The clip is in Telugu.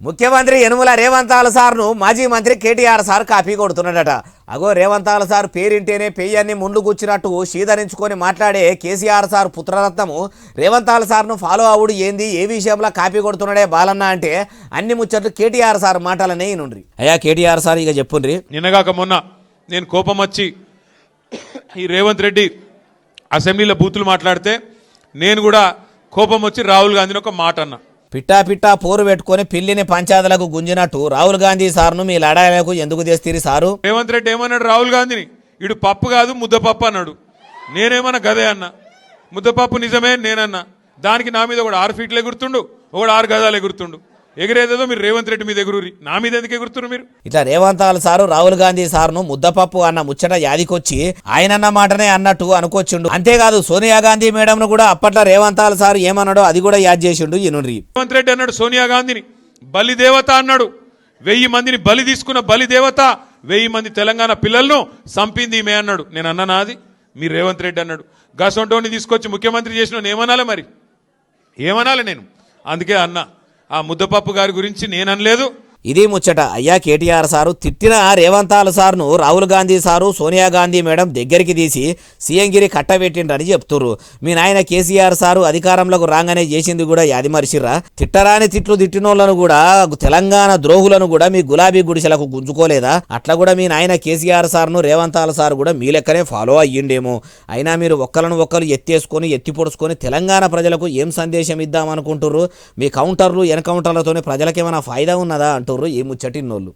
ముఖ్యమంత్రి యనుమల రేవంతాల సార్ను మాజీ మంత్రి కేటీఆర్ సార్ కాపీ కొడుతున్నాడట. అగో రేవంతాల సార్ పేరింటేనే పెయ్యన్ని ముందు కూర్చున్నట్టు సీదరించుకొని మాట్లాడే కేసీఆర్ సార్ పుత్రరత్నము రేవంతాల సార్ను ఫాలో అవుడు ఏంది, ఏ విషయంలో కాపీ కొడుతున్నాడే బాలన్న అంటే అన్ని ముచ్చట్లు కేటీఆర్ సార్ మాటలనే నుండ్రి. అయ్యా కేటీఆర్ సార్ ఇక చెప్పుండ్రి. నిన్నగాక మొన్న నేను కోపం వచ్చి ఈ రేవంత్ రెడ్డి అసెంబ్లీలో బూతులు మాట్లాడితే నేను కూడా కోపం వచ్చి రాహుల్ గాంధీని ఒక మాట అన్నా. పిట్టా పిట్టా పోరు పెట్టుకొని పిల్లిని పంచాయతీలకు గుంజినట్టు రాహుల్ గాంధీ సార్ను మీ లడాయిలకు ఎందుకు తెస్తీరి సారు? రేవంత్ రెడ్డి ఏమన్నాడు రాహుల్ గాంధీని, ఇడు పప్పు కాదు ముద్దపప్పు అన్నాడు. నేనేమన్నా గదే అన్నా, ముద్దపప్పు నిజమే నేనన్నా. దానికి నా మీద ఒకడు 6 ఫీట్లు ఎగురుతుండు, ఒకడు 6 గజాలు ఎగురుతుండు. ఎగిరేదేదో మీరు రేవంత్ రెడ్డి మీద ఎగురురి, నా మీద ఎందుకు ఎగురుతున్నారు మీరు? ఇట్లా రేవంతాల సారు రాహుల్ గాంధీ సార్ను ముద్దపప్పు అన్న ముచ్చట యాదికొచ్చి ఆయనన్న మాటనే అన్నట్టు అనుకోవచ్చుండు. అంతేకాదు సోనియా గాంధీ మేడంను కూడా అప్పట్లో రేవంతాల సారు ఏమన్నాడో అది కూడా యాద్ చేసిండు. ఈనుండ్రి. రేవంత్ రెడ్డి అన్నాడు సోనియా గాంధీని బలిదేవత అన్నాడు. 1000 మందిని బలి తీసుకున్న బలిదేవత 1000 మంది తెలంగాణ పిల్లలను చంపింది ఈమె అన్నాడు. నేను అన్నానా అది? మీరు రేవంత్ రెడ్డి అన్నాడు. గసొంటోని తీసుకొచ్చి ముఖ్యమంత్రి చేసిన ఏమనాలి మరి? ఏమనాలి నేను? అందుకే అన్నా, ఆ ముద్దపప్పు గారి గురించి నేను అనలేదు. ఇది ముచ్చట. అయ్యా కేటీఆర్ సారు తిట్టిన రేవంతాల సార్ను రాహుల్ గాంధీ సారు సోనియా గాంధీ మేడం దగ్గరికి తీసి సీఎంగిరి కట్టబెట్టిండ్రని చెప్తుర్రు. మీ నాయన కేసీఆర్ సారు అధికారంలోకి రాగానే చేసింది కూడా యాది మరిచిర్రా? తిట్టరాని తిట్లు తిట్టినోళ్లను కూడా, తెలంగాణ ద్రోహులను కూడా మీ గులాబీ గుడిసెలకు గుంజుకోలేదా? అట్లా కూడా మీ నాయన కేసీఆర్ సార్ను రేవంతాల సార్ కూడా మీ లెక్కనే ఫాలో అయ్యిండేమో. అయినా మీరు ఒక్కరు ఎత్తేసుకొని ఎత్తి పొడుచుకొని తెలంగాణ ప్రజలకు ఏం సందేశం ఇద్దామనుకుంటుర్రు? మీ కౌంటర్లు ఎన్కౌంటర్లతోనే ప్రజలకేమైనా ఫాయిదా ఉన్నదా అంటూ ఈ ముచ్చటిన్నోళ్ళు.